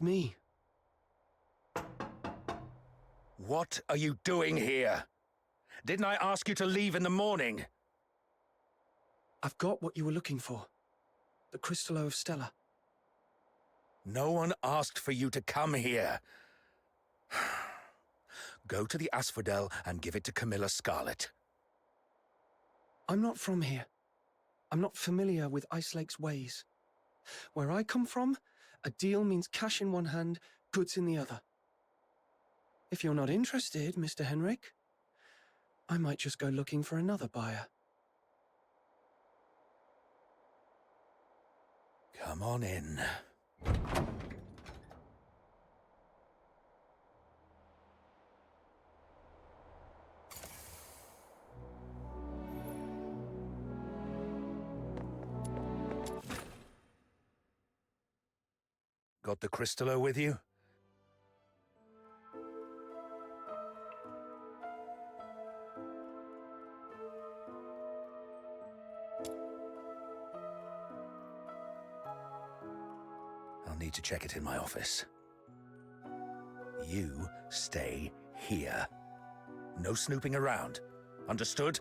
me. What are you doing here? Didn't I ask you to leave in the morning? I've got what you were looking for. The Crystallo of Stella. No one asked for you to come here. Go to the Asphodel and give it to Camilla Scarlet. I'm not from here. I'm not familiar with Ice Lake's ways. Where I come from, a deal means cash in one hand, goods in the other. If you're not interested, Mr. Henrik, I might just go looking for another buyer. Come on in. Got the Crystallo with you? I'll need to check it in my office. You stay here. No snooping around. Understood?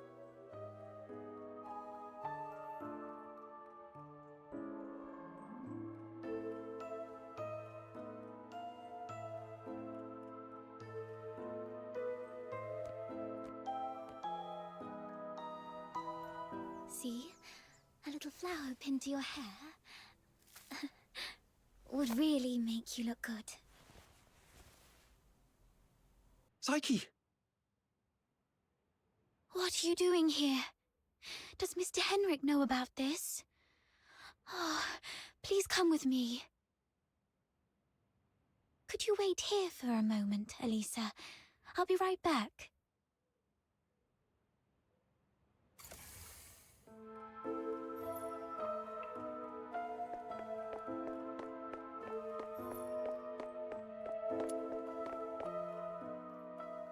See? A little flower pinned to your hair would really make you look good. Psyche! What are you doing here? Does Mr. Henrik know about this? Oh, please come with me. Could you wait here for a moment, Elisa? I'll be right back.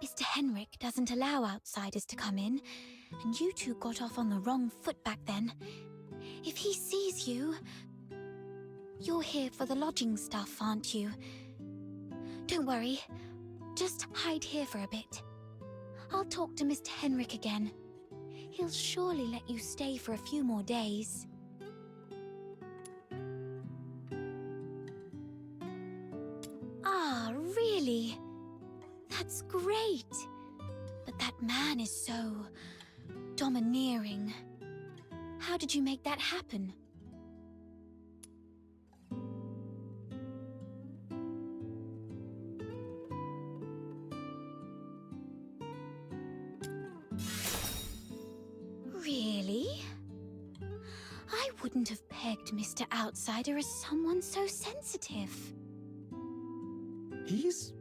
Mr. Henrik doesn't allow outsiders to come in, and you two got off on the wrong foot back then. If he sees you... You're here for the lodging stuff, aren't you? Don't worry. Just hide here for a bit. I'll talk to Mr. Henrik again. He'll surely let you stay for a few more days. Ah, really? That's great. But that man is so... domineering. How did you make that happen? Really? I wouldn't have pegged Mr. Outsider as someone so sensitive. He's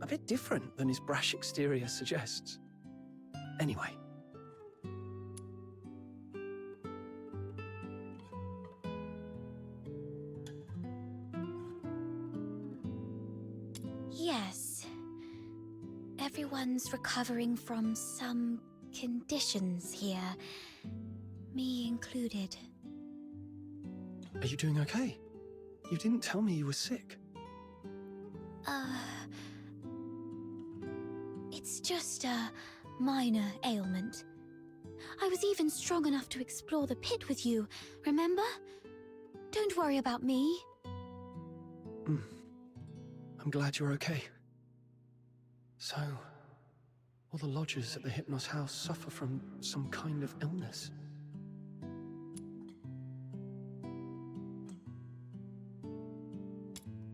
a bit different than his brash exterior suggests. Anyway. Yes. Everyone's recovering from some conditions here. Me included. Are you doing okay? You didn't tell me you were sick. It's just a minor ailment. I was even strong enough to explore the pit with you, remember? Don't worry about me. I'm glad you're okay. So, all the lodgers at the Hypnos house suffer from some kind of illness.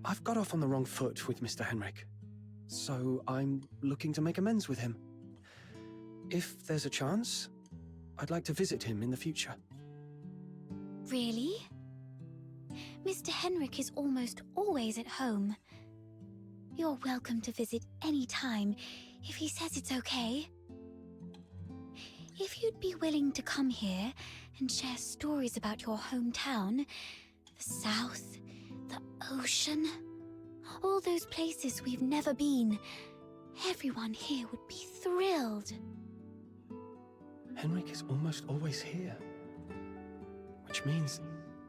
I've got off on the wrong foot with Mr. Henrik, so I'm looking to make amends with him. If there's a chance, I'd like to visit him in the future. Really? Mr. Henrik is almost always at home. You're welcome to visit any time, if he says it's okay. If you'd be willing to come here and share stories about your hometown, the South, the ocean, all those places we've never been, everyone here would be thrilled. Henrik is almost always here, which means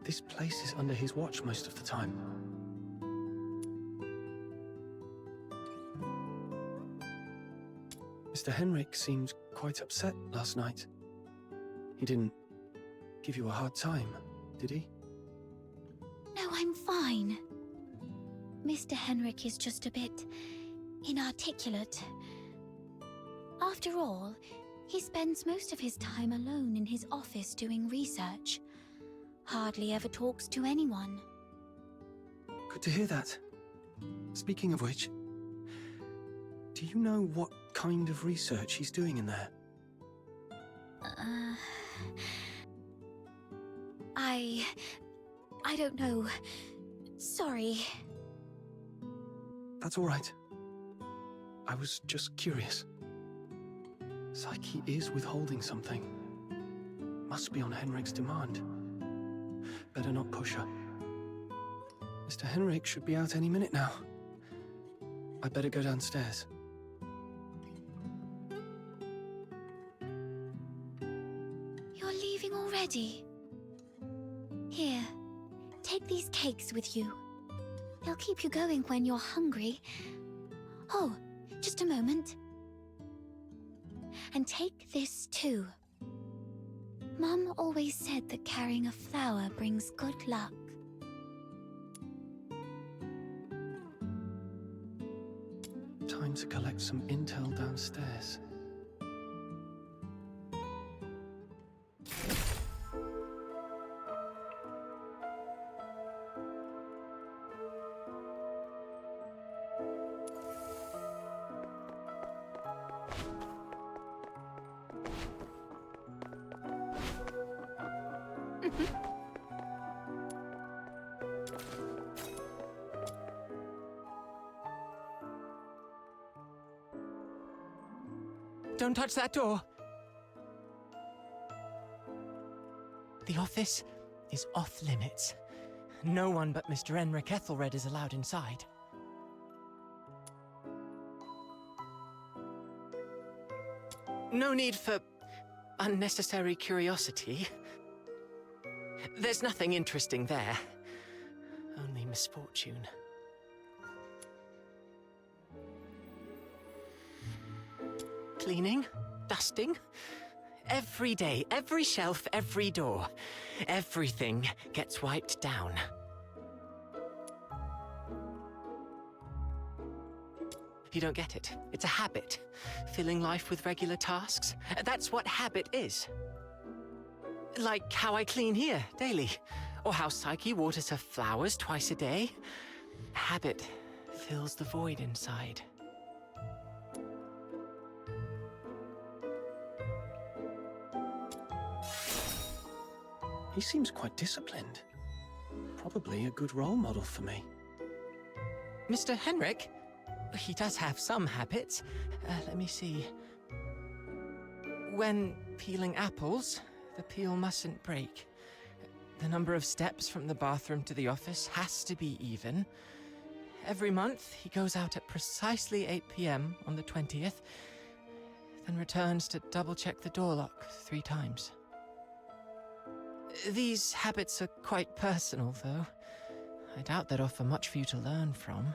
this place is under his watch most of the time. Mr. Henrik seemed quite upset last night. He didn't give you a hard time, did he? No, I'm fine. Mr. Henrik is just a bit inarticulate. After all, he spends most of his time alone in his office doing research. Hardly ever talks to anyone. Good to hear that. Speaking of which, do you know what kind of research he's doing in there? I don't know. Sorry. That's all right. I was just curious. Psyche is withholding something. Must be on Henrik's demand. Better not push her. Mr. Henrik should be out any minute now. I'd better go downstairs. You're leaving already? Here, take these cakes with you. They'll keep you going when you're hungry. Oh, just a moment. And take this too. Mum always said that carrying a flower brings good luck. Time to collect some intel downstairs. Don't touch that door. The office is off limits. No one but Mr. Enric Ethelred is allowed inside. No need for unnecessary curiosity. There's nothing interesting there. Only misfortune. Cleaning, dusting, every day, every shelf, every door. Everything gets wiped down. You don't get it. It's a habit. Filling life with regular tasks. That's what habit is. Like how I clean here daily, or how Psyche waters her flowers twice a day. Habit fills the void inside. He seems quite disciplined. Probably a good role model for me. Mr. Henrik? He does have some habits. Let me see. When peeling apples, the peel mustn't break. The number of steps from the bathroom to the office has to be even. Every month, he goes out at precisely 8 p.m. on the 20th, then returns to double-check the door lock 3 times. These habits are quite personal, though. I doubt they'd offer much for you to learn from.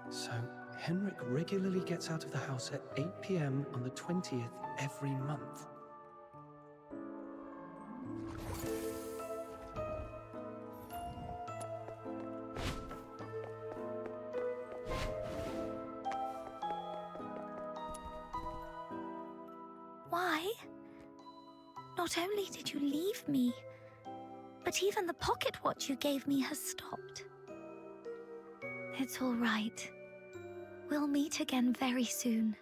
So, Henrik regularly gets out of the house at 8 p.m. on the 20th every month. Why? Not only did you leave me, but even the pocket watch you gave me has stopped. It's all right. We'll meet again very soon,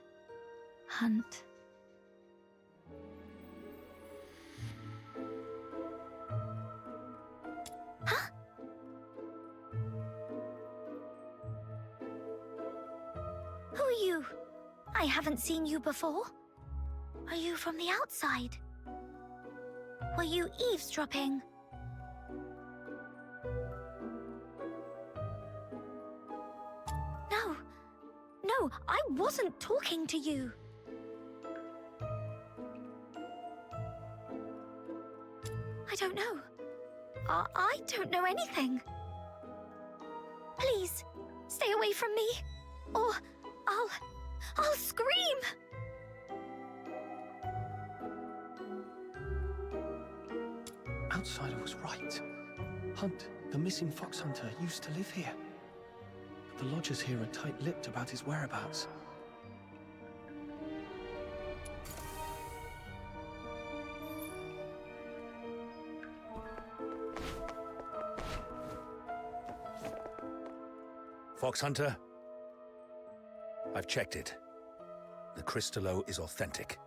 Hunt. Huh? Who are you? I haven't seen you before. Are you from the outside? Were you eavesdropping? No, I wasn't talking to you. I don't know. I don't know anything. Please, stay away from me, or I'll scream! Outsider was right. Hunt, the missing fox hunter, used to live here. But the lodgers here are tight-lipped about his whereabouts. Fox Hunter, I've checked it. The crystallo is authentic,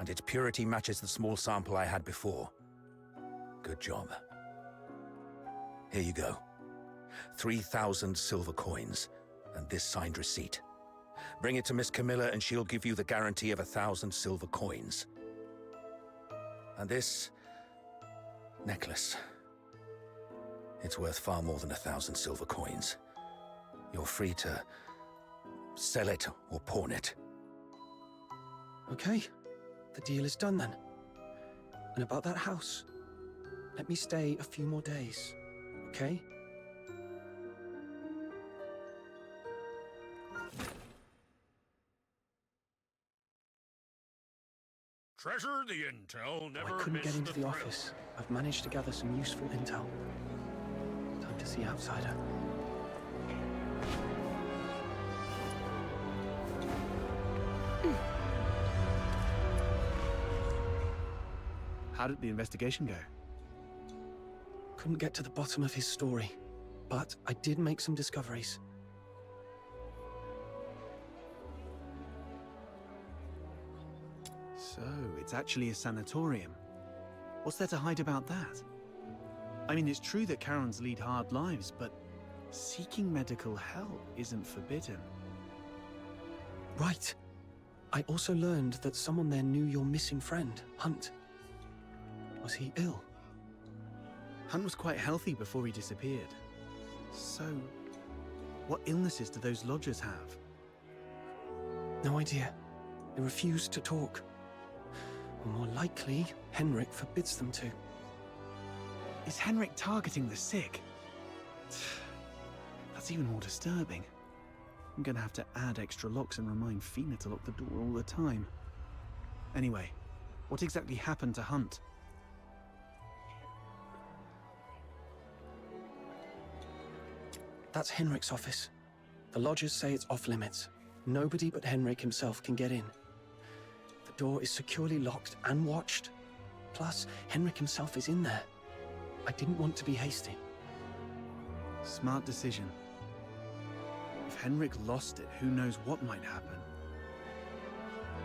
and its purity matches the small sample I had before. Good job. Here you go. 3,000 silver coins, and this signed receipt. Bring it to Miss Camilla and she'll give you the guarantee of 1,000 silver coins. And this necklace. It's worth far more than 1,000 silver coins. You're free to sell it or pawn it. Okay, the deal is done then. And about that house, let me stay a few more days, okay? Treasure the intel, never I couldn't miss get into the thrill. office. I've managed to gather some useful intel. Time to see Outsider. How did the investigation go? Couldn't get to the bottom of his story, but I did make some discoveries. So, it's actually a sanatorium. What's there to hide about that? I mean, it's true that Karens lead hard lives, but seeking medical help isn't forbidden. Right. I also learned that someone there knew your missing friend, Hunt. Was he ill? Hunt was quite healthy before he disappeared. So, what illnesses do those lodgers have? No idea. They refused to talk. Or more likely, Henrik forbids them to. Is Henrik targeting the sick? That's even more disturbing. I'm gonna have to add extra locks and remind Fina to lock the door all the time. Anyway, what exactly happened to Hunt? That's Henrik's office. The lodgers say it's off limits. Nobody but Henrik himself can get in. The door is securely locked and watched. Plus, Henrik himself is in there. I didn't want to be hasty. Smart decision. If Henrik lost it, who knows what might happen.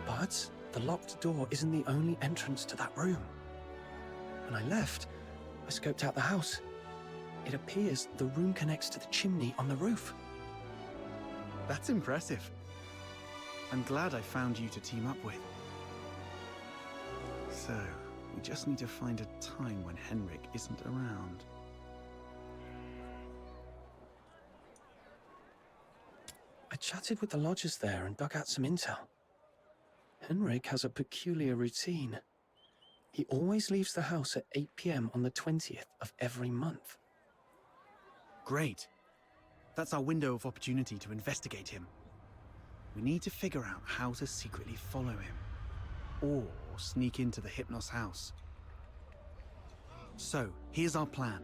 But the locked door isn't the only entrance to that room. When I left, I scoped out the house. It appears the room connects to the chimney on the roof. That's impressive. I'm glad I found you to team up with. So, we just need to find a time when Henrik isn't around. I chatted with the lodgers there and dug out some intel. Henrik has a peculiar routine. He always leaves the house at 8 p.m. on the 20th of every month. Great. That's our window of opportunity to investigate him. We need to figure out how to secretly follow him. Or sneak into the Hypnos house. So, here's our plan.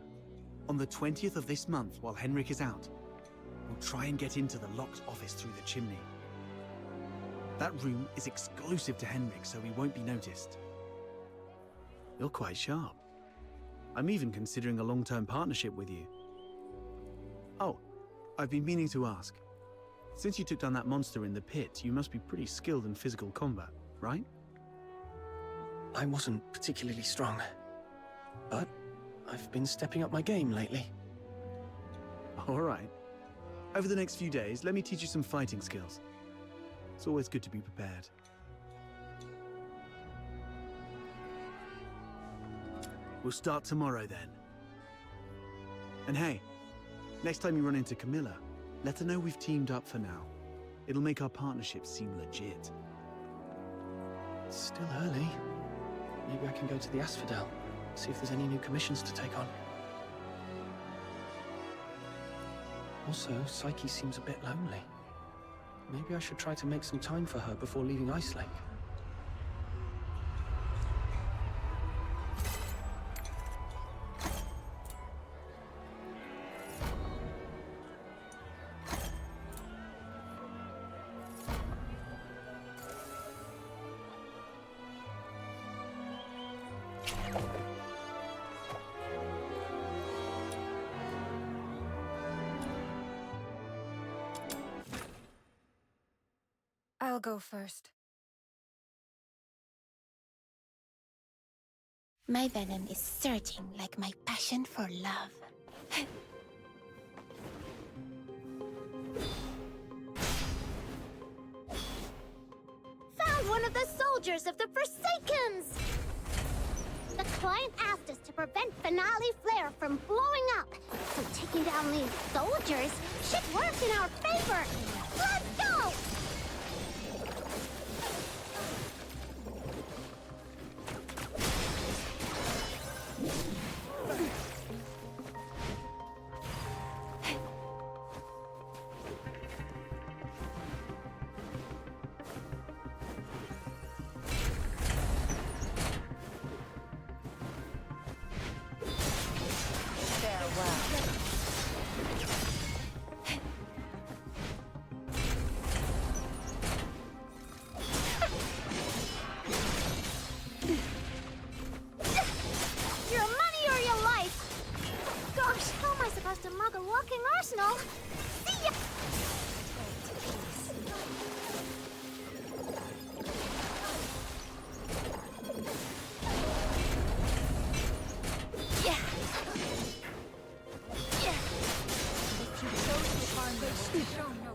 On the 20th of this month, while Henrik is out, we'll try and get into the locked office through the chimney. That room is exclusive to Henrik, so we won't be noticed. You're quite sharp. I'm even considering a long-term partnership with you. Oh, I've been meaning to ask. Since you took down that monster in the pit, you must be pretty skilled in physical combat, right? I wasn't particularly strong, but I've been stepping up my game lately. All right. Over the next few days, let me teach you some fighting skills. It's always good to be prepared. We'll start tomorrow then. And hey, next time you run into Camilla, let her know we've teamed up for now. It'll make our partnership seem legit. It's still early. Maybe I can go to the Asphodel, see if there's any new commissions to take on. Also, Psyche seems a bit lonely. Maybe I should try to make some time for her before leaving Ice Lake. I'll go first. My venom is surging like my passion for love. Found one of the soldiers of the Forsakens! The client asked us to prevent Finale Flare from blowing up. So taking down these soldiers should work in our favor. Let's go! To mug a walking arsenal. See ya! Yeah. Yeah. If you chose to harm me, show no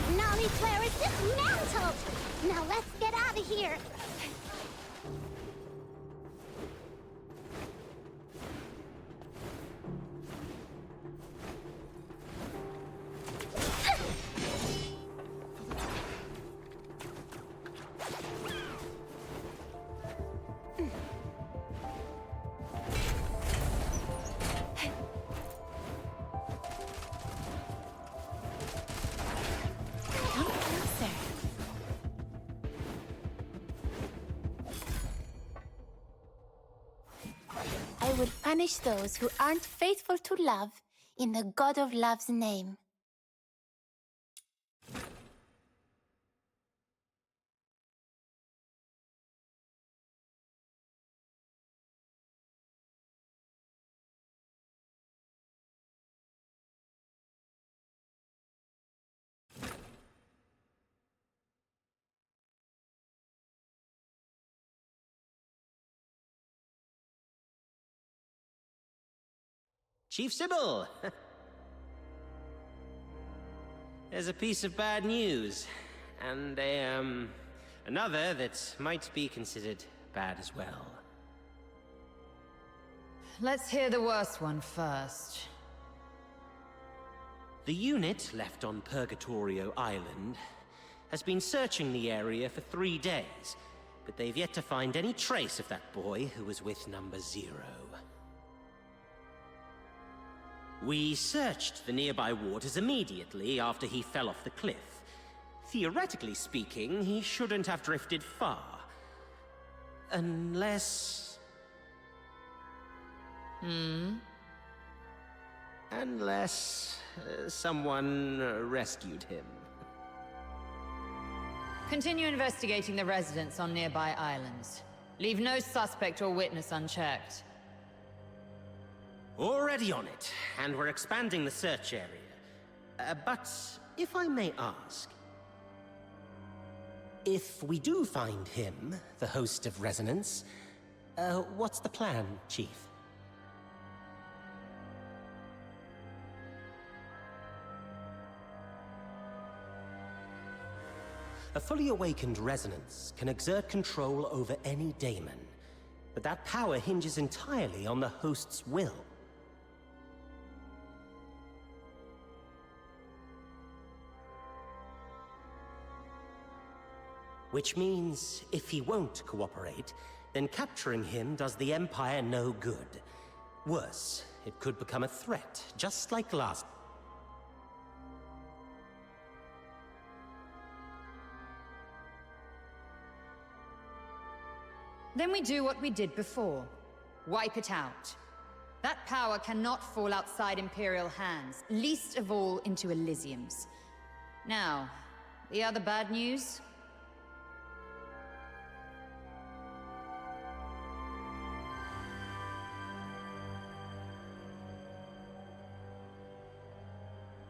Finale Flare is dismantled! Now let's get out of here! I will punish those who aren't faithful to love in the God of Love's name. Chief Sybil! There's a piece of bad news, and another that might be considered bad as well. Let's hear the worst one first. The unit left on Purgatorio Island has been searching the area for 3 days, but they've yet to find any trace of that boy who was with Number 0. We searched the nearby waters immediately after he fell off the cliff. Theoretically speaking, he shouldn't have drifted far. Unless... Unless someone rescued him. Continue investigating the residents on nearby islands. Leave no suspect or witness unchecked. Already on it, and we're expanding the search area. But if I may ask, if we do find him, the host of Resonance, what's the plan, Chief? A fully awakened Resonance can exert control over any daemon, but that power hinges entirely on the host's will. Which means, if he won't cooperate, then capturing him does the Empire no good. Worse, it could become a threat, just like last. Then we do what we did before. Wipe it out. That power cannot fall outside Imperial hands, least of all into Elysium's. Now, the other bad news?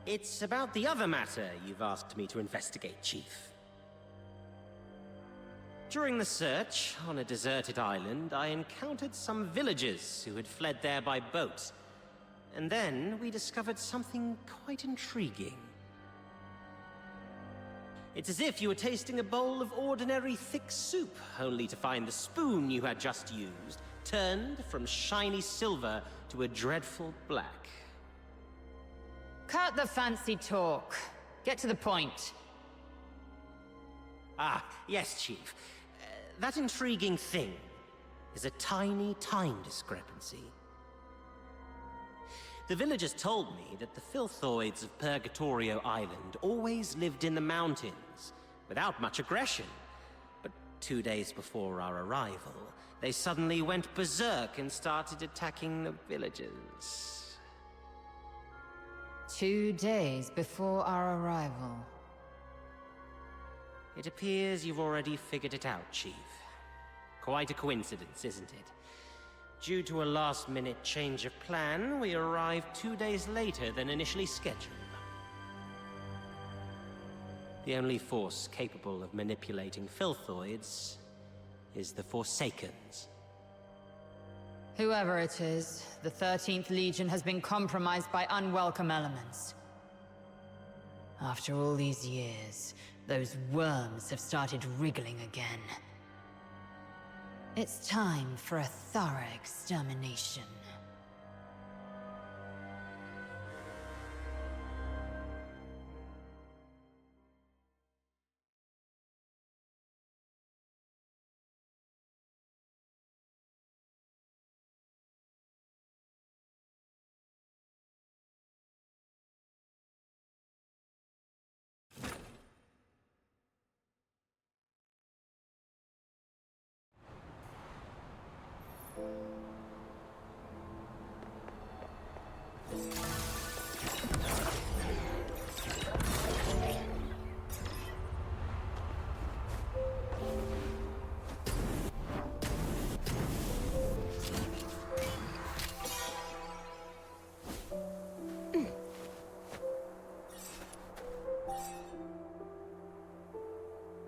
It's about the other matter you've asked me to investigate, Chief. During the search, on a deserted island, I encountered some villagers who had fled there by boat. And then we discovered something quite intriguing. It's as if you were tasting a bowl of ordinary thick soup, only to find the spoon you had just used turned from shiny silver to a dreadful black. Cut the fancy talk. Get to the point. Ah, yes, Chief. That intriguing thing is a tiny time discrepancy. The villagers told me that the filthoids of Purgatorio Island always lived in the mountains, without much aggression. But 2 days before our arrival, they suddenly went berserk and started attacking the villagers. 2 days before our arrival. It appears you've already figured it out, Chief. Quite a coincidence, isn't it? Due to a last-minute change of plan, we arrived 2 days later than initially scheduled. The only force capable of manipulating filthoids is the Forsakens. Whoever it is, the 13th Legion has been compromised by unwelcome elements. After all these years, those worms have started wriggling again. It's time for a thorough extermination.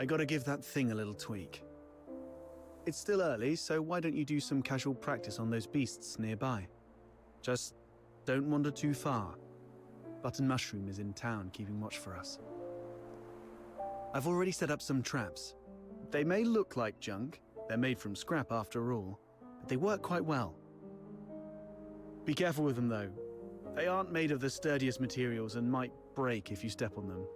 I gotta give that thing a little tweak. It's still early, so why don't you do some casual practice on those beasts nearby? Just don't wander too far. Button Mushroom is in town keeping watch for us. I've already set up some traps. They may look like junk, they're made from scrap after all, but they work quite well. Be careful with them though. They aren't made of the sturdiest materials and might break if you step on them.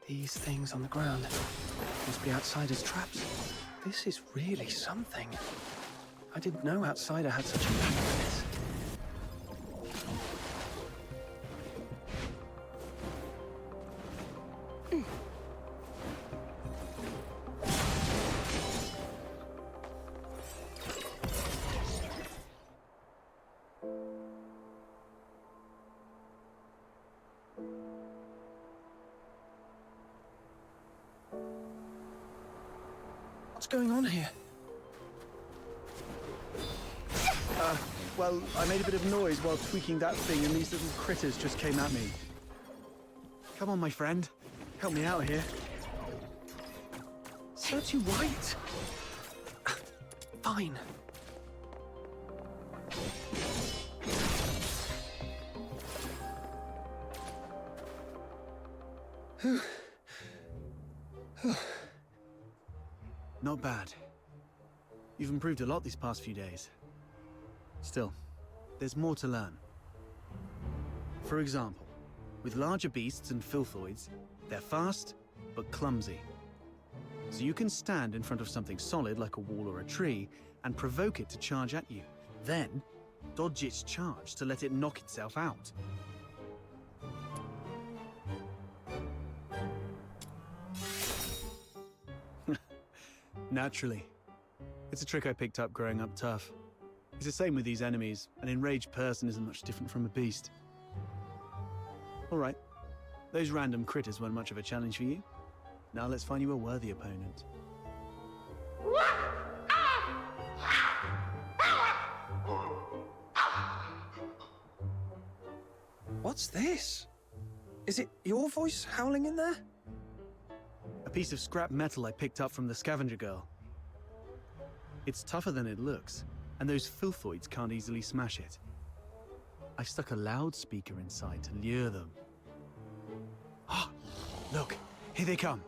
These things on the ground must be Outsider's traps. This is really something. I didn't know Outsider had such a knack for this. What's going on here? Well, I made a bit of noise while tweaking that thing, and these little critters just came at me. Come on, my friend. Help me out here. Serves you right. Fine. Not bad. You've improved a lot these past few days. Still, there's more to learn. For example, with larger beasts and filthoids, they're fast, but clumsy. So you can stand in front of something solid like a wall or a tree and provoke it to charge at you. Then, dodge its charge to let it knock itself out. Naturally. It's a trick I picked up growing up tough. It's the same with these enemies. An enraged person isn't much different from a beast. Alright. Those random critters weren't much of a challenge for you. Now let's find you a worthy opponent. What's this? Is it your voice howling in there? A piece of scrap metal I picked up from the scavenger girl. It's tougher than it looks, and those filthoids can't easily smash it. I stuck a loudspeaker inside to lure them. Ah, look, here they come.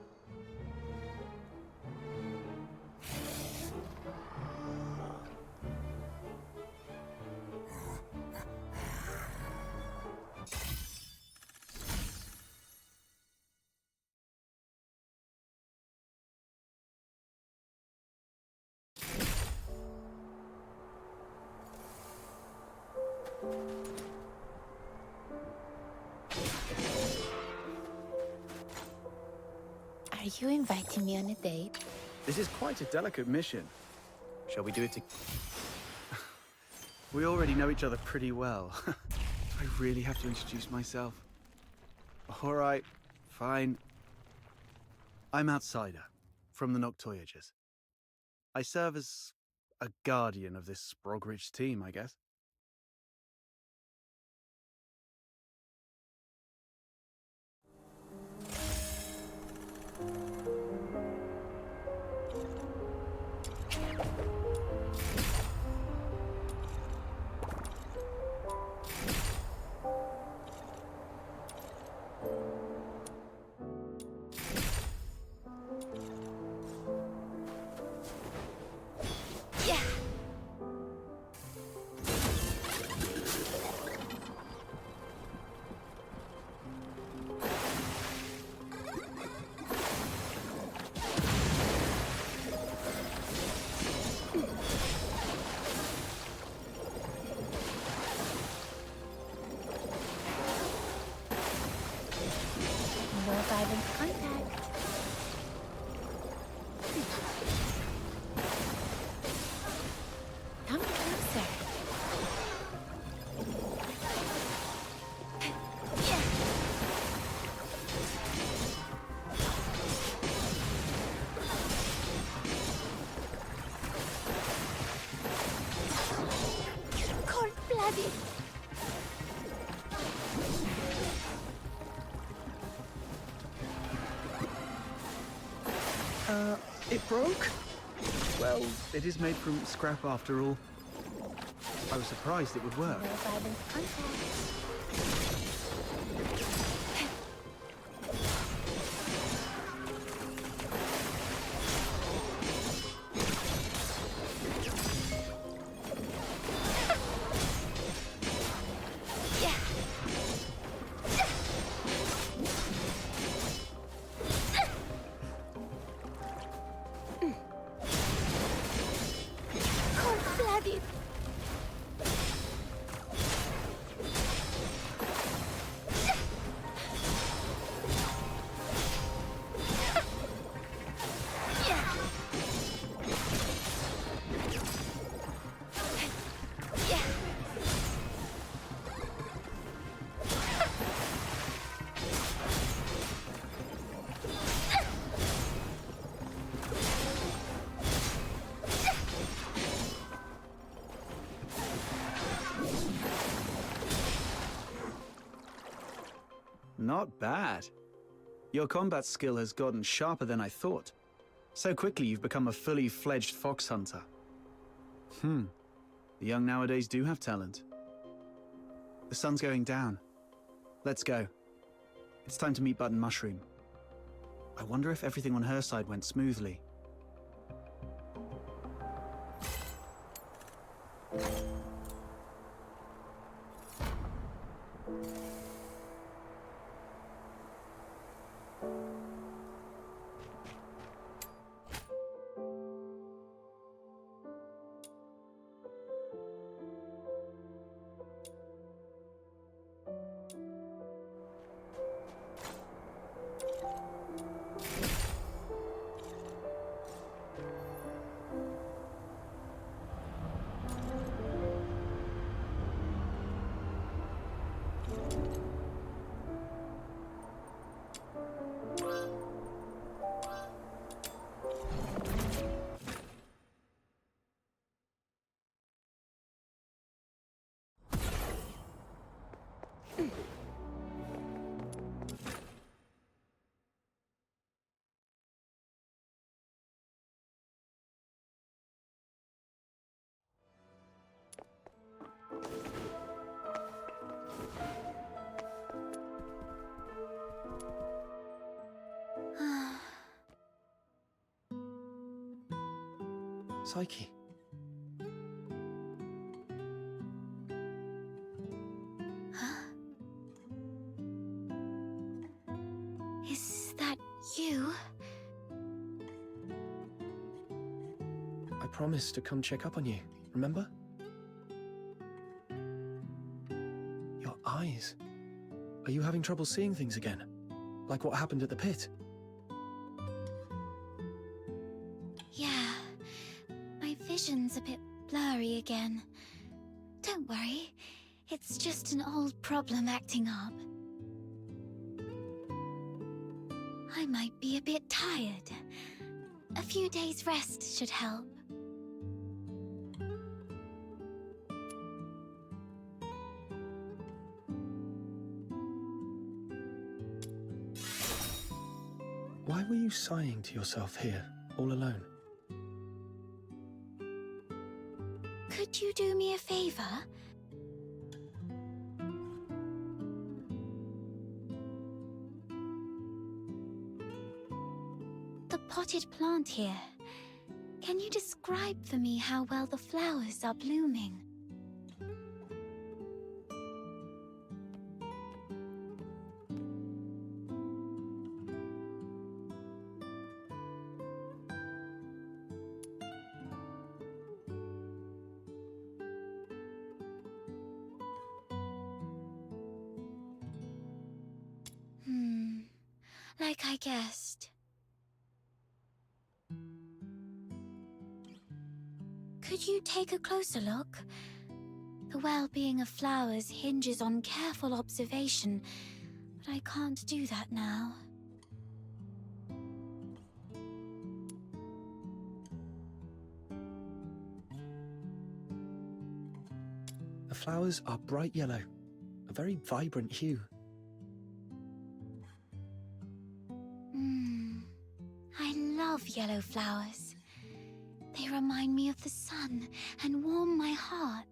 Are you inviting me on a date? This is quite a delicate mission. Shall we do it We already know each other pretty well. I really have to introduce myself. All right, fine. I'm Outsider, from the Noctoyagers. I serve as a guardian of this Sprogrich team, I guess. No violent contact. Come closer. Cold-blooded. It broke? Well, it is made from scrap after all. I was surprised it would work. No violent contact. Cold-blooded. Not bad. Your combat skill has gotten sharper than I thought. So quickly you've become a fully fledged fox hunter. The young nowadays do have talent. The sun's going down. Let's go. It's time to meet Button Mushroom. I wonder if everything on her side went smoothly. Psyche. Is that you? I promised to come check up on you, remember? Your eyes. Are you having trouble seeing things again? Like what happened at the pit? Yeah. My vision's a bit blurry again. Don't worry. It's just an old problem acting up. I might be a bit tired. A few days rest should help. Why were you sighing to yourself here, all alone? Could you do me a favor? The potted plant here. Can you describe for me how well the flowers are blooming? Like I guessed. Could you take a closer look? The well-being of flowers hinges on careful observation, but I can't do that now. The flowers are bright yellow, a very vibrant hue. I love yellow flowers. They remind me of the sun and warm my heart.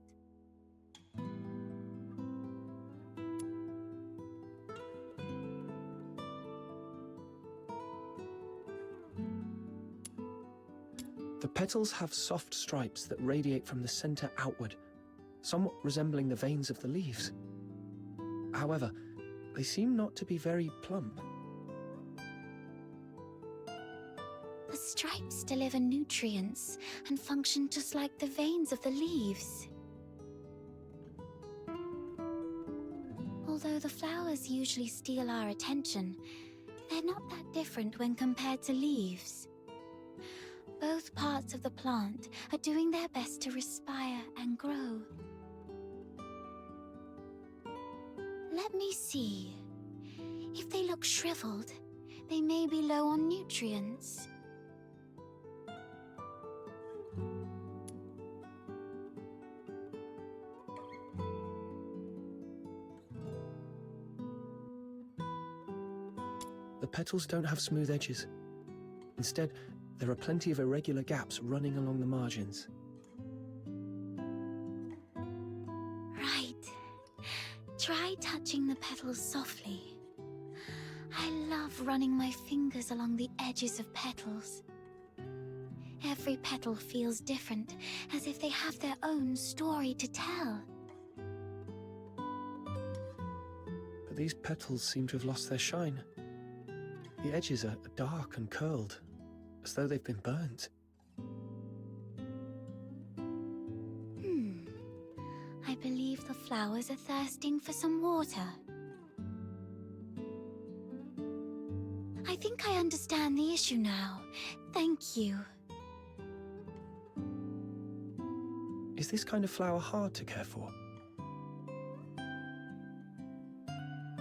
The petals have soft stripes that radiate from the center outward, somewhat resembling the veins of the leaves. However, they seem not to be very plump. The stripes deliver nutrients and function just like the veins of the leaves. Although the flowers usually steal our attention, they're not that different when compared to leaves. Both parts of the plant are doing their best to respire and grow. Let me see. If they look shriveled, they may be low on nutrients. The petals don't have smooth edges. Instead, there are plenty of irregular gaps running along the margins. Right. Try touching the petals softly. I love running my fingers along the edges of petals. Every petal feels different, as if they have their own story to tell. But these petals seem to have lost their shine. The edges are dark and curled, as though they've been burnt. I believe the flowers are thirsting for some water. I think I understand the issue now. Thank you. Is this kind of flower hard to care for?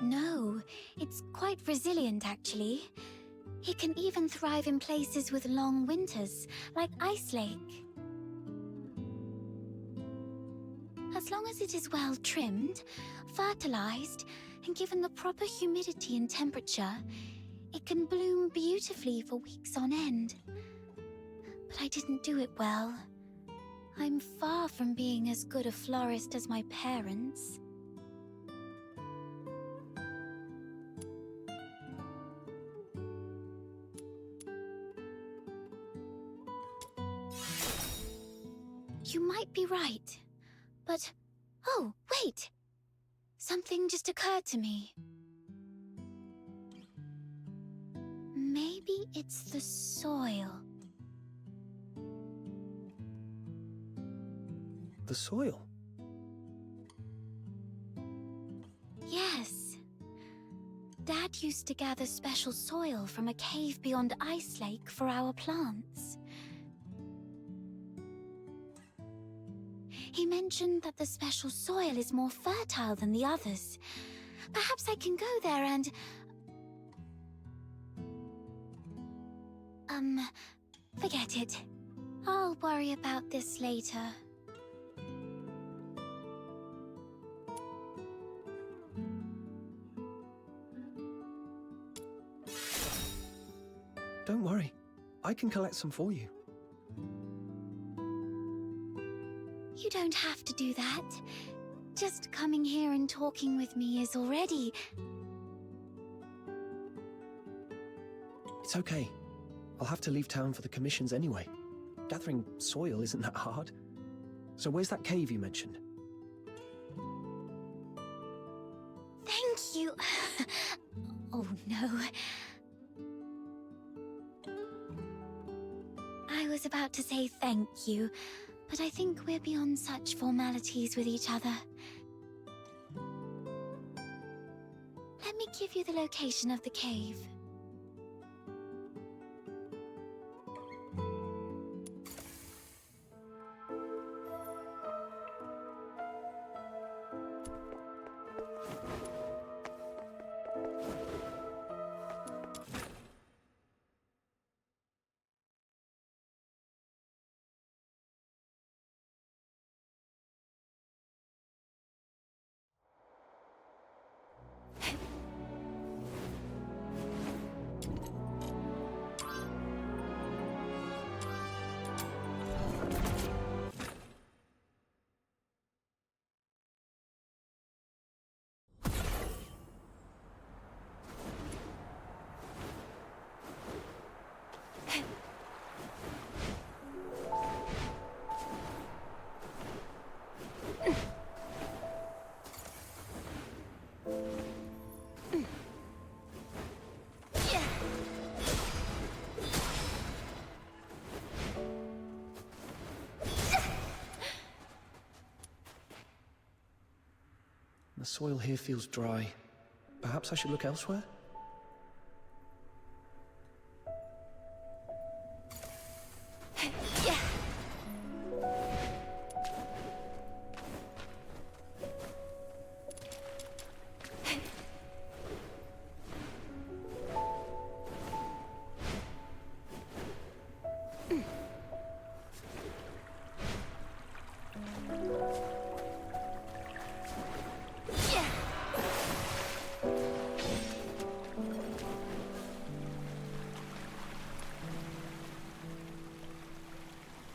No, it's quite resilient actually. It can even thrive in places with long winters, like Ice Lake. As long as it is well trimmed, fertilized, and given the proper humidity and temperature, it can bloom beautifully for weeks on end. But I didn't do it well. I'm far from being as good a florist as my parents. You might be right, but... Oh, wait! Something just occurred to me. Maybe it's the soil. The soil? Yes. Dad used to gather special soil from a cave beyond Ice Lake for our plants. He mentioned that the special soil is more fertile than the others. Perhaps I can go there and... forget it. I'll worry about this later. Don't worry. I can collect some for you. You don't have to do that. Just coming here and talking with me is already... It's okay. I'll have to leave town for the commissions anyway. Gathering soil isn't that hard. So where's that cave you mentioned? Thank you. Oh no. I was about to say thank you, but I think we're beyond such formalities with each other. Let me give you the location of the cave. The soil here feels dry. Perhaps I should look elsewhere?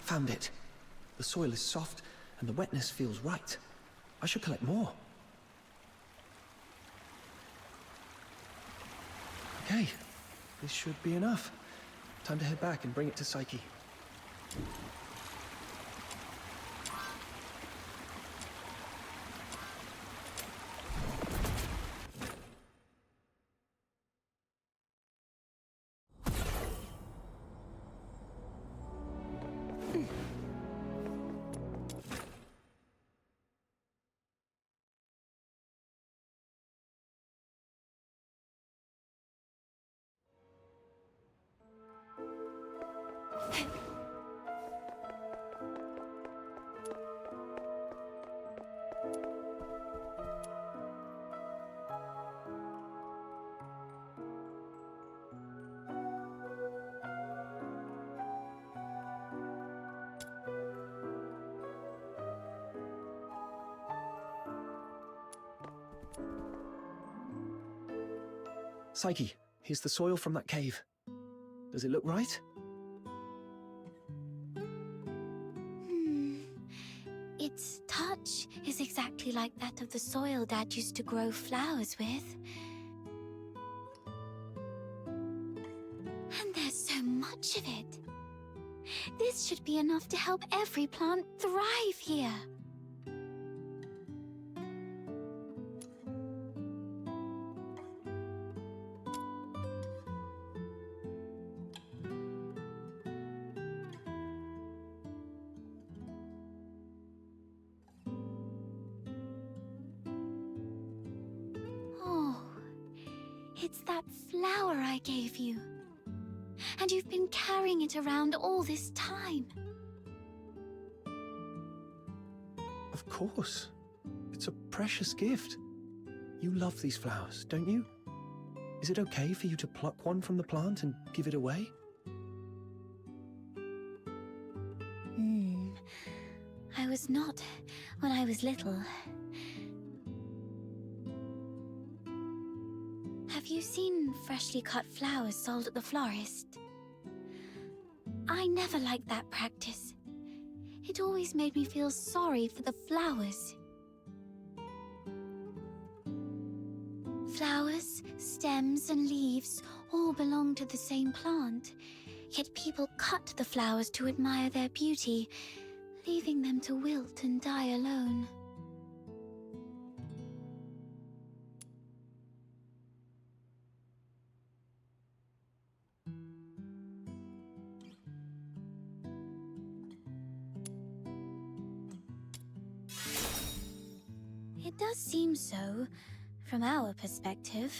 Found it. The soil is soft, and the wetness feels right. I should collect more. Okay, this should be enough. Time to head back and bring it to Psyche. Psyche, here's the soil from that cave. Does it look right? Its touch is exactly like that of the soil Dad used to grow flowers with. And there's so much of it. This should be enough to help every plant thrive here. Oh, it's that flower I gave you. And you've been carrying it around all this time. Of course. It's a precious gift. You love these flowers, don't you? Is it okay for you to pluck one from the plant and give it away? I was not when I was little. Have you seen freshly cut flowers sold at the florist? I never liked that practice. It always made me feel sorry for the flowers. Flowers, stems, and leaves all belong to the same plant, yet people cut the flowers to admire their beauty, leaving them to wilt and die alone. It does seem so, from our perspective.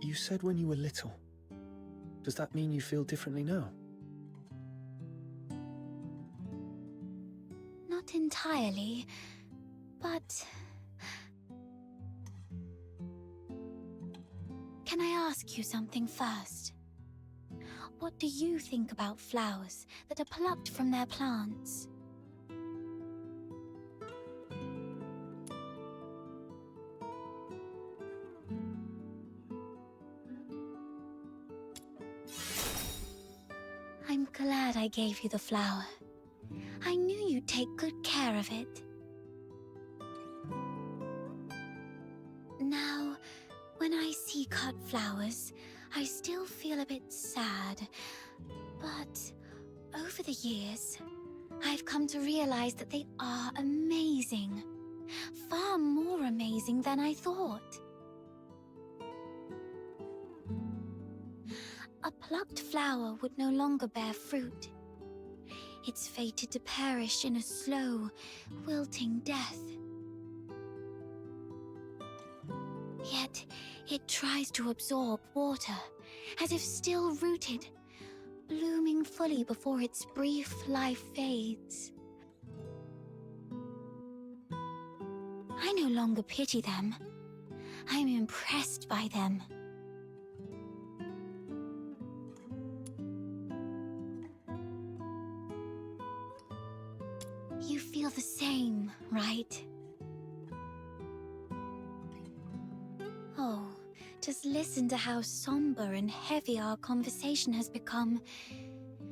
You said when you were little. Does that mean you feel differently now? Not entirely, but... Can I ask you something first? What do you think about flowers that are plucked from their plants? I'm glad I gave you the flower. I knew you'd take good care of it. Now, when I see cut flowers, I still feel a bit sad. But over the years, I've come to realize that they are amazing. Far more amazing than I thought. A plucked flower would no longer bear fruit. It's fated to perish in a slow, wilting death. Yet, it tries to absorb water, as if still rooted, blooming fully before its brief life fades. I no longer pity them. I'm impressed by them. You feel the same, right? Oh, to Just listen to how somber and heavy our conversation has become.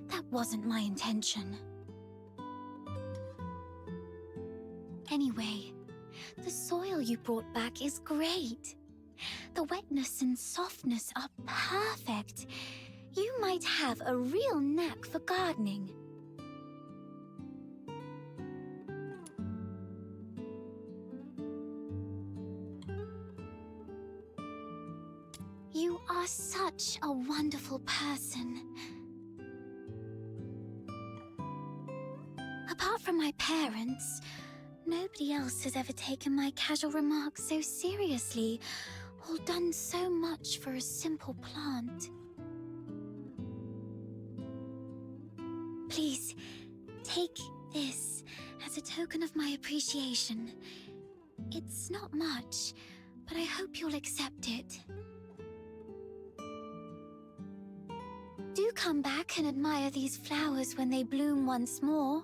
That wasn't my intention. Anyway, the soil you brought back is great. The wetness and softness are perfect. You might have a real knack for gardening. You are such a wonderful person. Apart from my parents, nobody else has ever taken my casual remarks so seriously, or done so much for a simple plant. Please, take this as a token of my appreciation. It's not much, but I hope you'll accept it. Do come back and admire these flowers when they bloom once more.